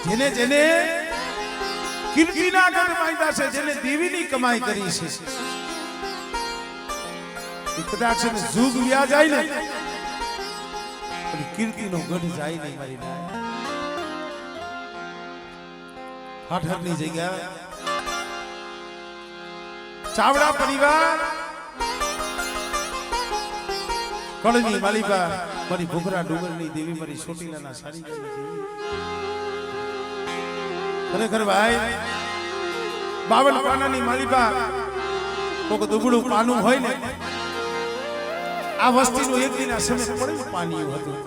જેને જેને કીર્તિના ગઢ બાંધ્યા છે, જેને દેવીની કમાઈ કરી છે, કદાચ જુગ વ્યા જાય ને પણ કીર્તિનો ગઢ જાય નહીં મારી નાય. હાઠરની જગ્યા ચાવડા પરિવાર કળની માલિકા મારી ભૂખરા ડુંગરની દેવી, મારી ચોટીલાના સારી દેવી. ખરેખર ભાઈ 52 પાનાની માલિકા કોક દુબળું પાનું હોય ને, આ વસ્તીનું એક દિન આ સમય પડેલ પાણીયું હતું,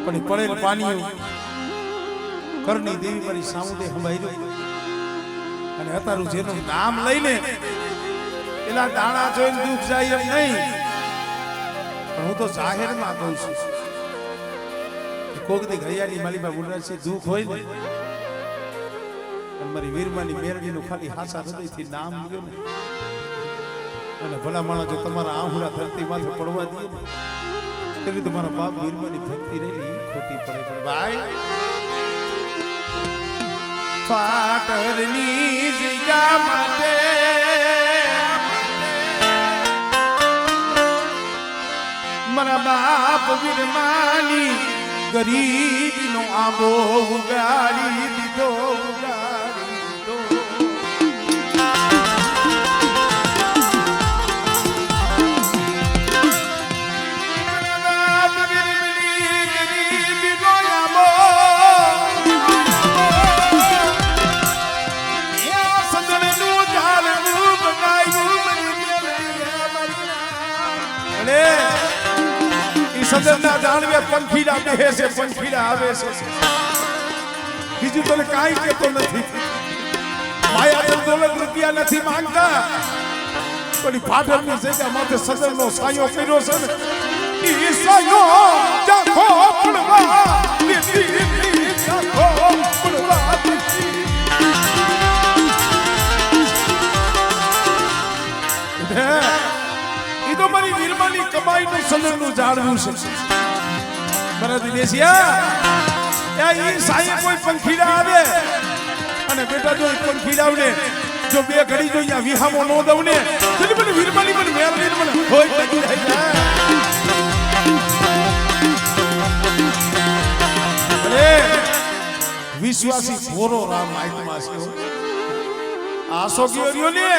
પણ પડેલ પાણીયું કરની દેવી મારી સામુદે સંભાળ્યું. અને અત્યારું જેનું નામ લઈને પેલા દાણા જોઈને દુઃખ જાય એમ નહીં, પણ હું તો જાહેરમાં કહું છું કોક દી ઘડિયાળી માલીબા બોલવા છે દુઃખ હોય ને, અને મારી વીરમાની મેરડીનું ખાલી હાસા હૃદયથી નામ લ્યો ને, અને ભલા માણસ જો તમારા આહુડા ધરતી માથે પડવા દે ને, તેથી તમારા બાપ વીરમાની ભક્તિ રહેલી ખોટી પડે. પણ ભાઈ પાટણની જગ્યા માટે મારા બાપ વીરમાની ગરીબીનો આંબો ઉગાડી દીધો, ઉગાડી દીધો. સદનના જાણવે પંખીડા બેહે છે, પંખીડા આવે છે, બીજું તને કાંઈ કહેતો નથી. માયા દોલત રૂપિયા નથી માંગતા, પણ પાટણની જગ્યા માથે સદનનો સાયો કર્યો છે ને, ઈ સાયો જાખો પડવા દીધી, જાખો પડવા દીધી. ઈ તો મારી વીરમાની કમાઈનું સદનનું જાળવું છે. બરાબર દેશિયા ઈ સાયે કોઈ પંખીડા આવે અને બેટા જો પંખીડાવને જો બે ઘડી જો અહીંયા વિહામો નો દઉં ને, તો મને વીરમાની મને મેળવી મને હોય લાગી જાય. અરે વિશ્વાસી ભોરો રામ આત્મા છે, આસો ગયો ને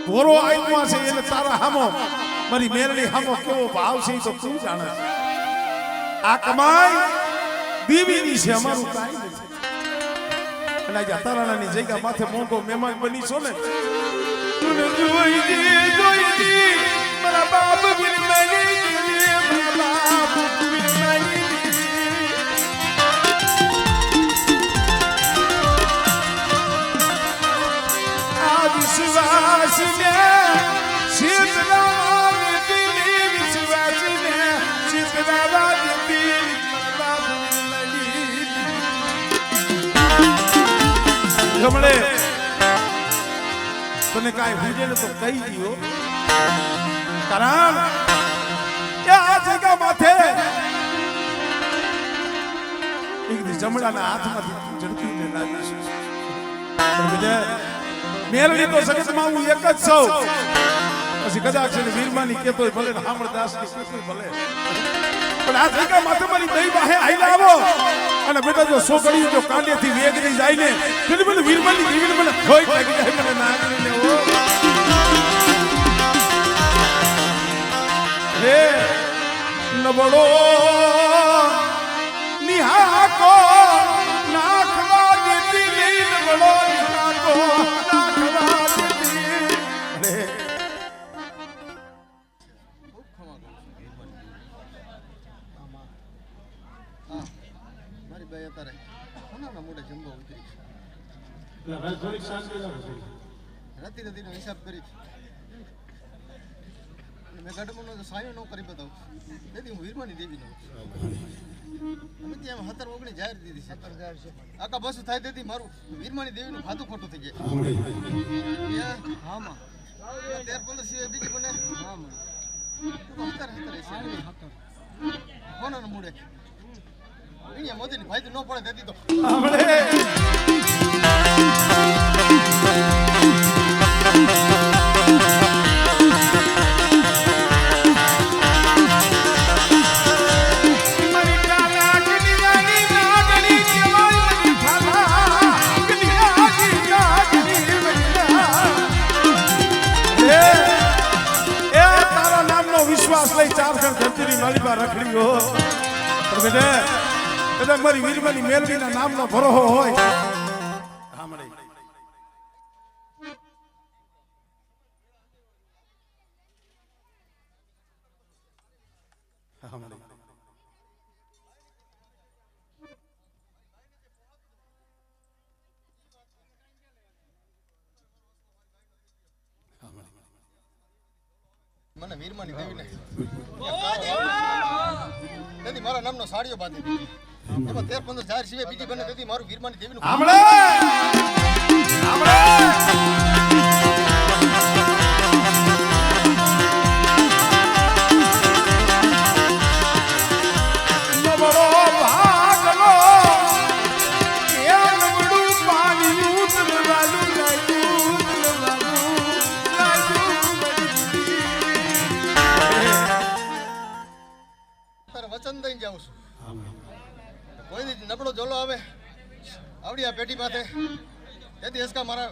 ભોરો આત્મા છે, એટલે તારા હામો મારી મેરડી હામો કેવો ભાવ છે તો તું જાણે. આ કમાઈ દેવીની છે, અમારું કાઈ નથી. અને આજે તારાણાની જગ્યા માથે મોંઘો મહેમાન બની છો ને, જોઈ દી મારા બાપ વીરમાની દેવી, મારા બાપ વીરમાની દેવી. આ વિશ્વાસ ને શીતળા દિલી, વિશ્વાસ ને શીતળા દિલી, મારા બાપ વીરમાની ગમડે તને કાંઈ ભૂજે ને તો કહી દીયો, કારણ કે આ જગ્યા માથે એક દી જમડાના હાથમાંથી ઝડપીને લાગી છે. મેલડી તો જગતમાં હું એક જ સૌ, પછી કદાચ છે વીરમાની કેતોય ભલે ને હામળદાસ ની કેતોય ભલે, પણ આ જગ્યા માથે મારી દઈ બાહે આઈલા આવો અને બેટા જો સોકડી જો કાંડેથી વેગરી જાય ને, તો મને વીરમાની જીવીને મને હોય લાગી જાય, મને નાગરી લેવો. હે નબળો નિહાકો નાખવા દેતી, નબળો નિહાકો નાખવા દેતી. મારી બે અત્યારે કોના મોઢે જમવા ઉતરી રાતી રાતીનો હિસાબ કરી મેં ગઢમનો સાયો ન કરી બતાવું, તેથી હું વીરમાની દેવી નો અમે ત્યાં 17-19 જાહેર દીધી છે, આખા બસ થાય તેથી મારું વીરમાની દેવીનું ખાતું ખોટું થઈ જાય. હા માં 13-15 સિવાય બીજી મને હા માં કોના મૂળે અહીંયા મોદીની ફાયદો ન પડે તેથી તો આપણે વિશ્વાસ લઈ ચાર જણ ધરતીની માલિકા રખડી હો પણ બેટા કદાચ મારી વીરમાની મેલડીના નામનો ભરોહો હોય સાંભળે મને વીરમાની દેવીને તેથી મારા નામનો સાડીઓ બાંધી દીધી એમાં 13-15 સિવાય બીજી બને તેથી મારું વીરમાની દેવીનું સાંભળે વચન દઈને જાઉં છું કોઈ દી નબળો જોલો આવે આવડી આ પેટી માથે તેથી હસકા મારા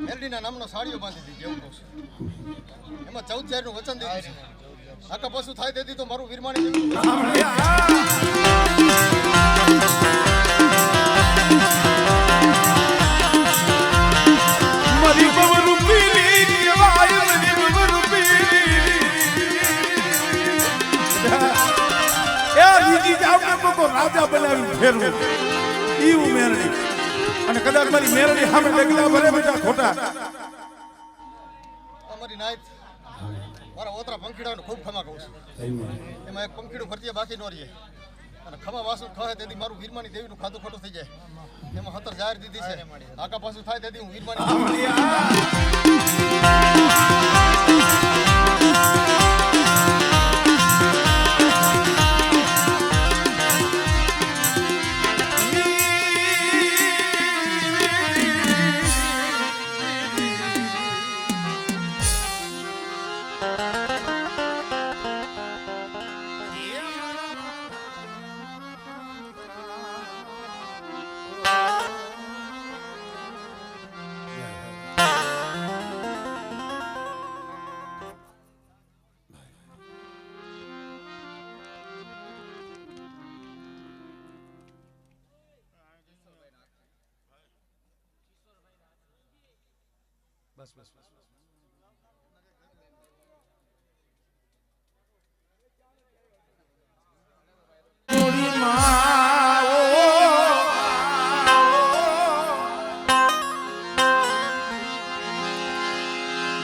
મેલડીના નામનો સાડીઓ બાંધી દીધી એવું કહું છું એમાં 14 નું વચન દીધું છે આકા પશુ થાય તેથી તો મારું વીરમાની દેવી રાજા બનાવી ફેરવું ઈ મેરડી અને કદાચ મારી મેરડી સામે ડગલા ભરે બેટા ખોટા અમારી નાઈટ મારા ઓતરા પંખીડાનો ખૂબ ખમા કહું છું એમાં એક પંખીડું ફરતી બાકી ન રહીએ અને ખમા વાસુ ખાય તેથી મારું વીરમાની દેવીનું ખાતું ખોટું થઈ જાય એમાં 17 જાહેર દીધી છે આકા પાછું થાય તેથી હું વીરમાની બસ બસ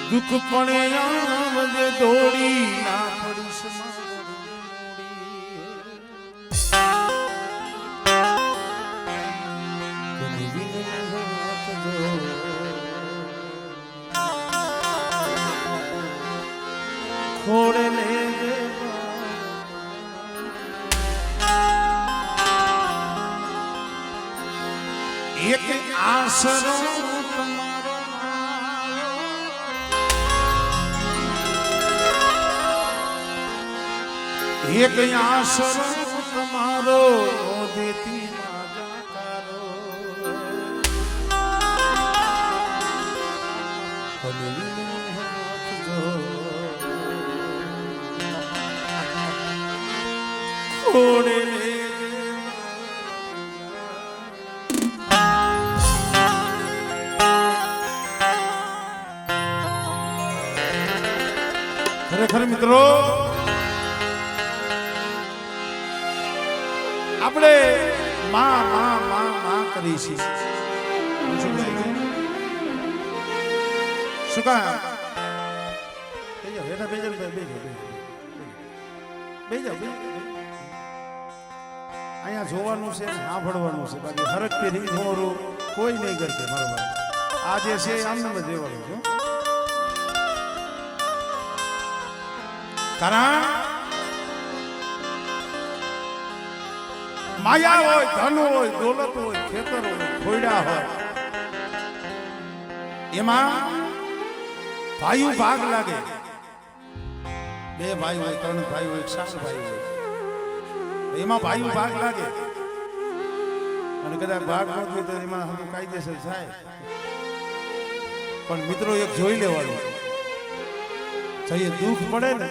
દુઃખ પડે આવજે દોડી ના પડીશ ખોડે લેજે એક આસરો તમારો એક આસરો તમારો દેતી માજા તારો ખોડે ખરેખર મિત્રો આપણે માં માં માં માં કરી છે શું કા બેજો બેટા બેજો બેજો અહીંયા જોવાનું છે સાંભળવાનું છે બાકી હરકતી રીત હોરું કોઈ નહીં કરતે મારો ભાઈ આ જે છે આમને જ રહેવાનું છે કારણ માયા હોય, ધન હોય, દોલત હોય, ખેતર હોય, ખોયડા હોય, એમાં ભાઈઓ ભાગ લાગે. બે ભાઈ હોય, ત્રણ ભાઈ હોય, ચાર ભાઈ હોય, એમાં ભાઈઓ ભાગ લાગે. અને કદાચ ભાગ ન થયો તો એમાં હમ કાયદેસર થાય. પણ મિત્રો એક જોઈ લેવાનું, જઈએ દુઃખ પડે ને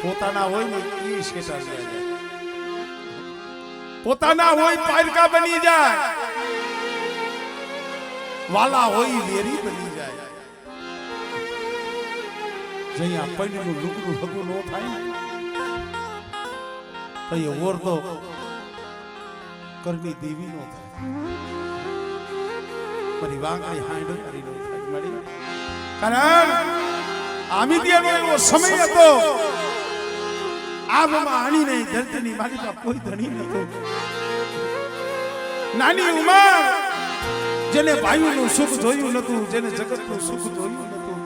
પોતાના હોય ને એ શેટા જાય, પોતાના હોય પારકા બની જાય, વાલા હોય વેરી બની જાય. જયા પૈણનું લુગડું હગું ન થાય ને તો એ ઓર તો કરની દેવી નો થાય, મારી વાંગણી હાંડો કરી નો થાય મળી. કારણ આમિતિયાનો એવો સમય હતો, આમાં આણી નહીં ધરતીની મારી પાસે કોઈ ધણી નતો. નાની ઉંમર, જેને ભાઈઓનું સુખ જોયું નતું, જેને જગતનું સુખ જોયું નતું,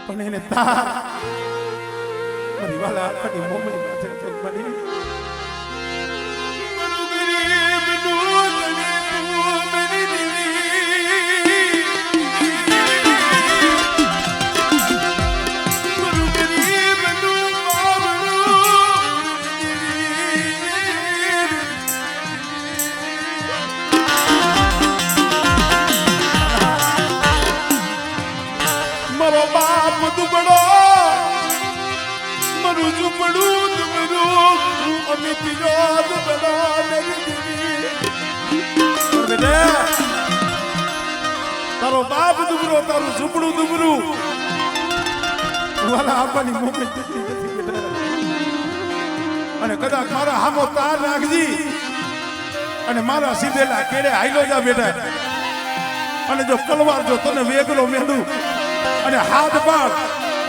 પણ એને તાર મારી વાલા આખી મોમડી માથે પડી. તારો બાપ દુબરો, તારું ઝૂંપડું દુબરું, વાલા આપવાની મોકલી નથી બેટા. અને કદાચ મારા હામો તાર રાખજી અને મારા સીધેલા કેડે હાઈલો જા બેટા. અને જો કલવાર જો તને વેગલો મેંદું અને હાથ પાડ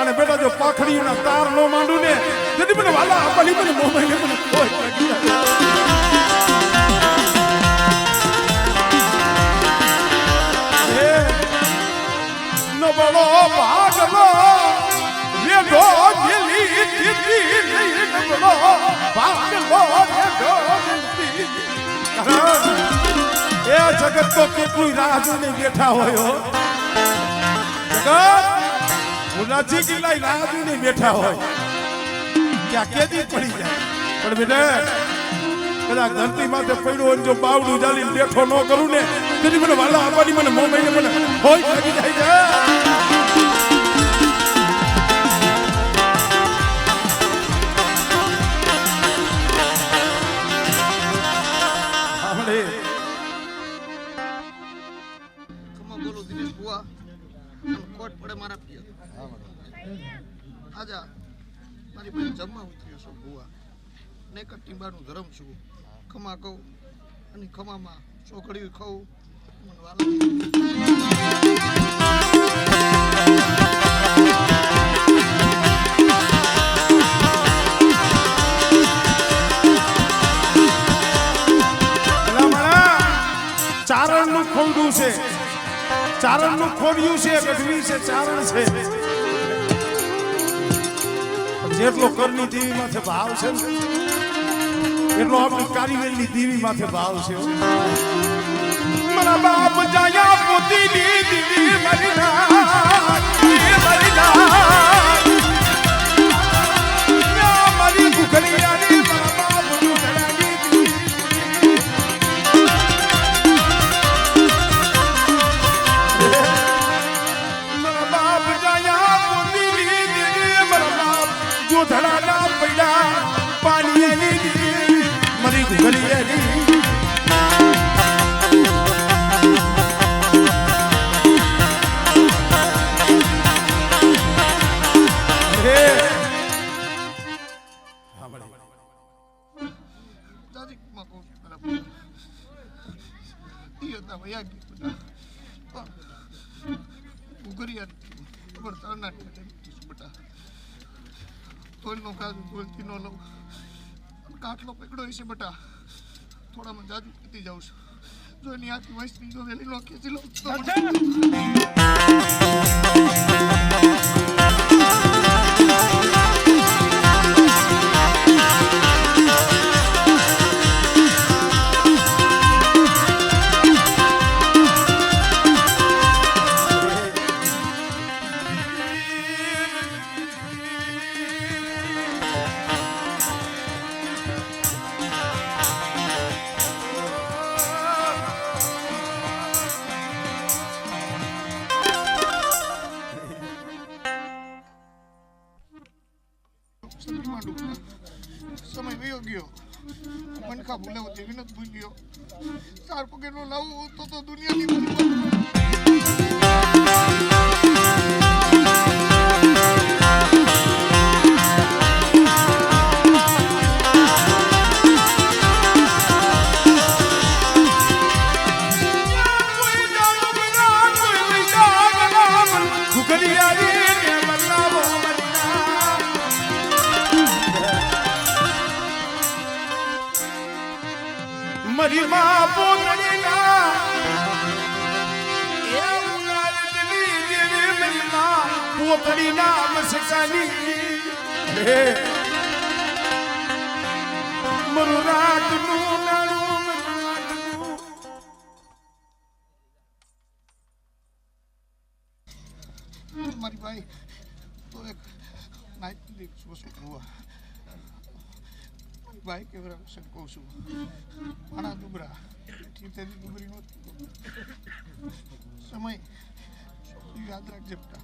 અને બેટા જો પાખડીના તાર નો માંડું ને તેથી મને વાલા આપવાની મને મોબાઈલ મને કોઈ બડો ભાગલો રેડો દિલી દીદી નહીં બડો ભાગલો રેડો દિલી. એ જગત તો કેટલું રાહ જોઈને બેઠા હોય. જગત ઉનાજી કિલ્લા રાહ જોઈને બેઠા હોય, ક્યાં કેદી પડી જાય. પણ બેટા કદાચ ધરતી માથે પડ્યો હોય, જો બાવડું જાલીને બેઠો ન કરું ને તેથી મને વાલા આપવાની મને મોબાઈલ મને હોય લાગી જાય છે. બોલો દિનેશ બુઆ, કોટ પડે મારા પિયર. આજા મારી પાસે જમવા ઉતર્યો છો બુઆ, ને એક ટીંબાનું ધરમ છું. ખમા કહું અને ખમામાં ચોકડીયું ખાઉં મને વાલા. ચારણનું ખોડું છે, ચારણનું ખોડિયું છે, ગઢવી છે, ચારણ છે. જેટલો કરની દેવી માથે ભાવ છે એટલો આપણી કારીગરની દેવી માથે ભાવ છે. મારા બાપ જાયા પોતીની દેવી મરી મારી ભૂખડિયાની મારા બાપ ધડાના પૈડા પાણીની દીદી મરી ઘુઘરીની. કાટલો પકડો છે બેટા, થોડામાં જાજુ પીતી જાઉં છું. જો એની આખી વસ્તી જો વેલી નો ખેંચી લો તો છત્રી માંડું સમય વયો ગયો મનખા ભૂલાવો તે વિનત ભૂલ્યો ચાર પગેનો લાવું તો દુનિયાની મરી માં પોતડીના એ ઉનાળ દિલી દેવી મરી માં પોતડીના મસકાની હે મરુ રાતનું નાણું મારી ભાઈ તો એક નાઈટ વસ્તુ જોવા ભાઈ કેવરા વિશે કહું છું આના દુબરા ઠીતેથી દુબરી નહોતી સમય યાદ રાખજે બેટા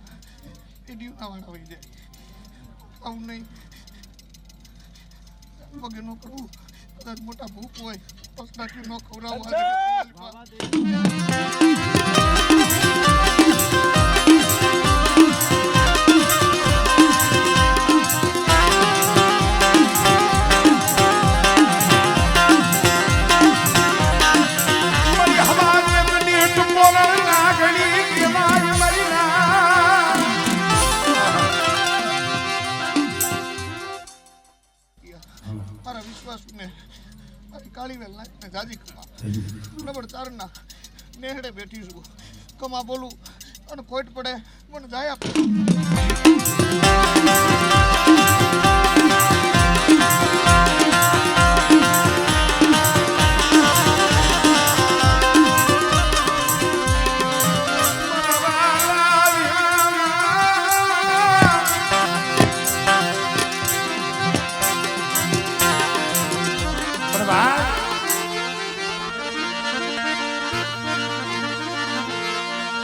એ દીવનાવાળા વહી જાય આવું નહીં પગે ન કરવું કદાચ મોટા ભૂખ હોય પસનાથી ન ખવડાવવા મારા વિશ્વાસને મારી કાળીવેલ નાખને જાજી કમા નબળ ચારના નેહડે બેઠી છું કમા બોલું અને કોઈટ પડે મને જાય આપે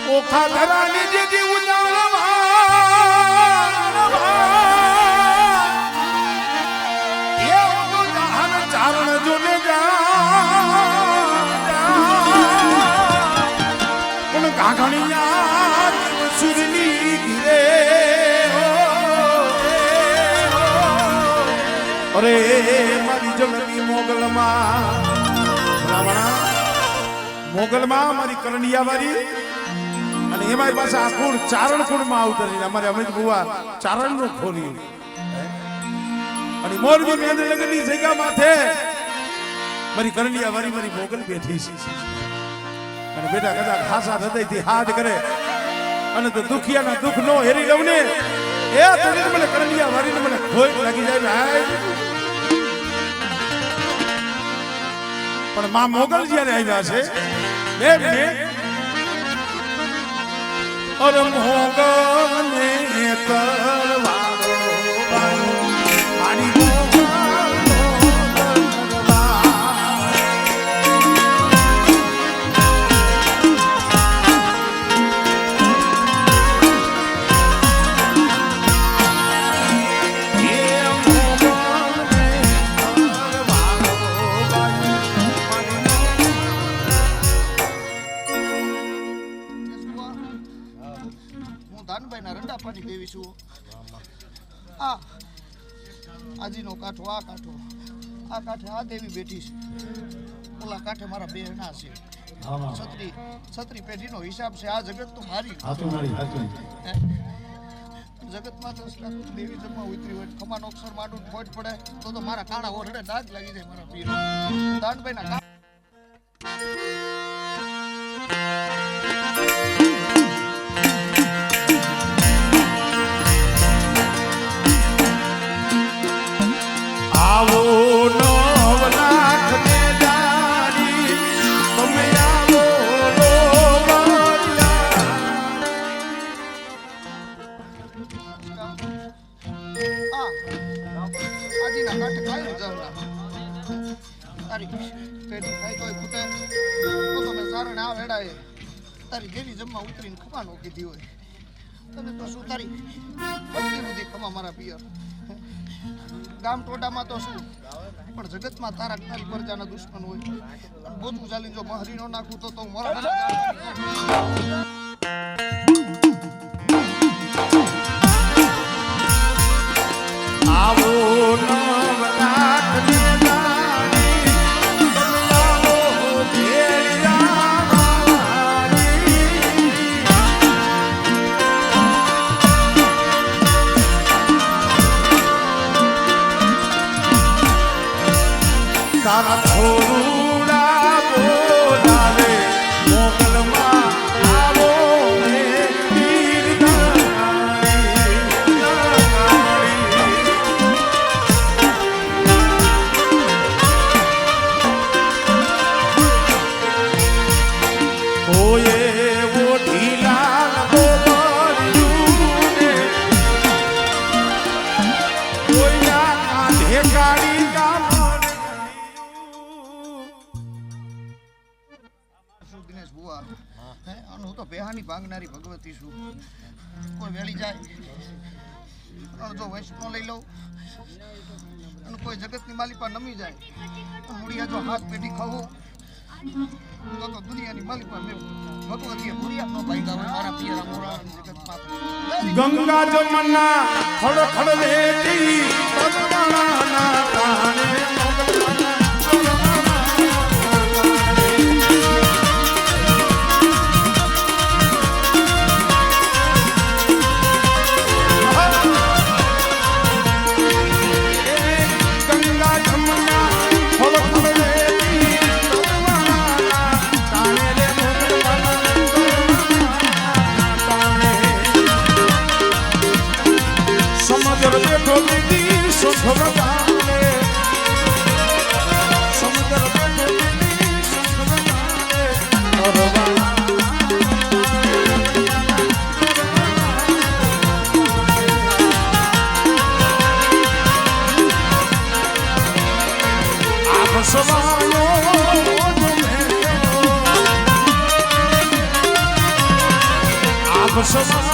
ઓખા ધરાની જેથી ઉજાળવા એ ઓનો જહાન ચારણ જોને પણ ગાઘણિયા સુરની ઘીરે અરે મારી જમની મોગલમાં મારી કરણિયા વાળી અને એમાં પાછા આ કુળ ચારણ કુળમાં આવતરી અમારે અમિત બુવા ચારણનું ખોલ્યું અને મોરબી મેંદલગની જગ્યા માથે મારી કરણિયા વાળી મારી મોગલ બેઠી છે અને બેટા કદાચ ખાસા હૃદયથી હાથ કરે અને તો દુખિયાના દુઃખ નો હેરી લઉં ને એ તો મને કરણિયા વાળીને મને ખોટ લાગી જાય ભાઈ પણ માં મોગલ જ્યારે આવ્યા છે બે મિનિટ और मोगने तरवारो आनी દેવી છું આજીનો કાંઠો આ કાંઠે આ દેવી બેઠી છે ઓલા કાંઠે મારા બેહના છે છત્રી પેઢીનો હિસાબ છે આ જગત તો મારી જગતમાં તો દેવી જમવા ઉતરી હોય ખમાનો અક્ષર માંડું ખોટ પડે તો મારા કાણા ઓરડે ડાઘ લાગી જાય મારા પીર દાનભાઈ ના આવો નવ લાખ ને જારી તમે આવો આજીના કાંઠે કાંઈ જવના તારી પેઢી ખાઈ તોય ખૂટે તો તમે સારણે આ વેડાએ તારી દેવી જમવા ઉતરીને ખમાનો કીધી હોય તમે તો શું તારી બધી ખમા મારા પિયર ગામ ટોડામાં તો શું પણ જગતમાં તારી પ્રજાના દુશ્મન હોય અને બોધું ચાલી જો મહરી નો નાખું તો મોરા આવો નવરાત્રિ દાની બદલાવો તારા થોરુડા બોલાવે મોગલમાં આવો રે દિનેશ બુઆ હે આનું તો બેહાની ભાંગનારી ભગવતી છું કોઈ વેળી જાય જો વૈષ્ણવ લઈ લઉં અને કોઈ જગતની માલિપા નમી જાય મૂળિયા જો હાથ પેટી ખાવું તો દુનિયાની માલિપા લેવું ભગવતીએ મૂળિયા નો ભાંગા હોય મારા પિયરા મોરા જગતમાં ગંગા જમના ખડ ખડ લેતી પગલાના કાને So